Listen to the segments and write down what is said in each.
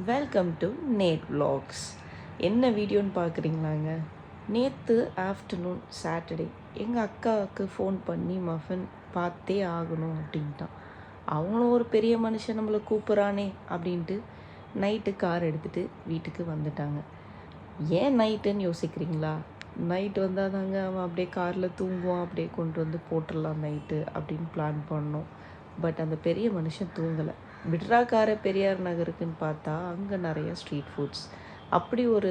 Welcome to NAT vlogs. என்ன வீடியோன்னு பார்க்குறீங்களாங்க? நேற்று ஆஃப்டர்நூன் சாட்டர்டே எங்கள் அக்காவுக்கு ஃபோன் பண்ணி மஃபன் பார்த்தே ஆகணும் அப்படின்ட்டான். அவங்களும் ஒரு பெரிய மனுஷன் நம்மளை கூப்பிட்றானே அப்படின்ட்டு நைட்டு கார் எடுத்துகிட்டு வீட்டுக்கு வந்துட்டாங்க. ஏன் நைட்டுன்னு யோசிக்கிறீங்களா? நைட்டு வந்தால் தாங்க அவன் அப்படியே காரில் தூங்குவான், அப்படியே கொண்டு வந்து போட்டுடலாம் நைட்டு அப்படின்னு பிளான் பண்ணோம். பட் அந்த பெரிய மனுஷன் தூங்கலை. விட்றாக்கார பெரியார் நகருக்குன்னு பார்த்தா அங்கே நிறைய ஸ்ட்ரீட் ஃபுட்ஸ் அப்படி ஒரு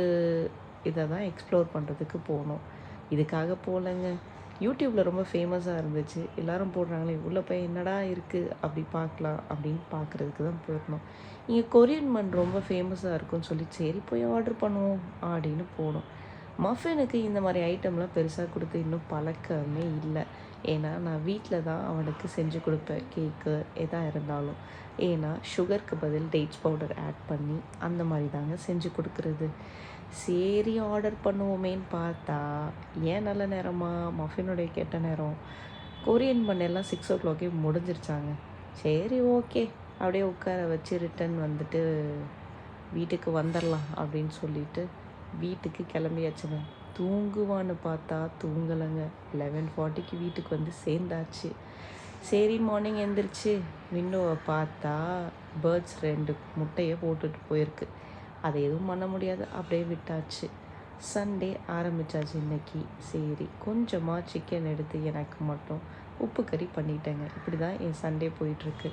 இதை தான் எக்ஸ்ப்ளோர் பண்ணுறதுக்கு போனோம். இதுக்காக போகலங்க. யூடியூப்பில் ரொம்ப ஃபேமஸாக இருந்துச்சு, எல்லோரும் போடுறாங்களே உள்ளே போய் என்னடா இருக்குது அப்படி பார்க்கலாம் அப்படின்னு பார்க்குறதுக்கு தான் போயிருந்தோம். இங்கே கொரியன் மண் ரொம்ப ஃபேமஸாக இருக்குன்னு சொல்லி சரி போய் ஆர்டர் பண்ணுவோம் அப்படின்னு போனோம். மஃபினுக்கு இந்த மாதிரி ஐட்டம்லாம் பெருசாக கொடுத்து இன்னும் பழக்கமே இல்லை. ஏன்னா நான் வீட்டில் தான் அவனுக்கு செஞ்சு கொடுப்பேன், கேக்கு எதாக இருந்தாலும். ஏன்னா சுகருக்கு பதில் டேட்ஸ் பவுடர் ஆட் பண்ணி அந்த மாதிரி தாங்க செஞ்சு கொடுக்குறது. சரி ஆர்டர் பண்ணுவோமேன்னு பார்த்தா ஏன் நல்ல நேரமா மஃபினுடைய கெட்ட நேரம். கொரியன் பண்ணெல்லாம் 6 o'clock முடிஞ்சிருச்சாங்க. சரி ஓகே அப்படியே உட்கார வச்சு ரிட்டன் வந்துட்டு வீட்டுக்கு வந்துடலாம் அப்படின்னு சொல்லிட்டு வீட்டுக்கு கிளம்பியாச்சுங்க. தூங்குவான்னு பார்த்தா தூங்கலைங்க. 11:40 வீட்டுக்கு வந்து சேர்ந்தாச்சு. சரி மார்னிங் எழுந்திரிச்சு விண்டோவை பார்த்தா பேர்ட்ஸ் 2 முட்டையை போட்டுட்டு போயிருக்கு. அதை எதுவும் பண்ண முடியாது, அப்படியே விட்டாச்சு. சண்டே ஆரம்பித்தாச்சு இன்னைக்கு. சரி கொஞ்சமாக சிக்கன் எடுத்து எனக்கு மட்டும் உப்பு கறி பண்ணிட்டேங்க. இப்படி தான் என் சண்டே போயிட்டுருக்கு.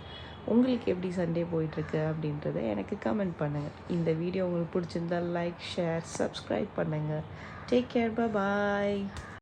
உங்களுக்கு எப்படி சண்டே போயிட்டுருக்கு அப்படின்றத எனக்கு கமெண்ட் பண்ணுங்கள். இந்த வீடியோ உங்களுக்கு பிடிச்சிருந்தால் லைக், ஷேர், சப்ஸ்கிரைப் பண்ணுங்கள். டேக் கேர், பாய்.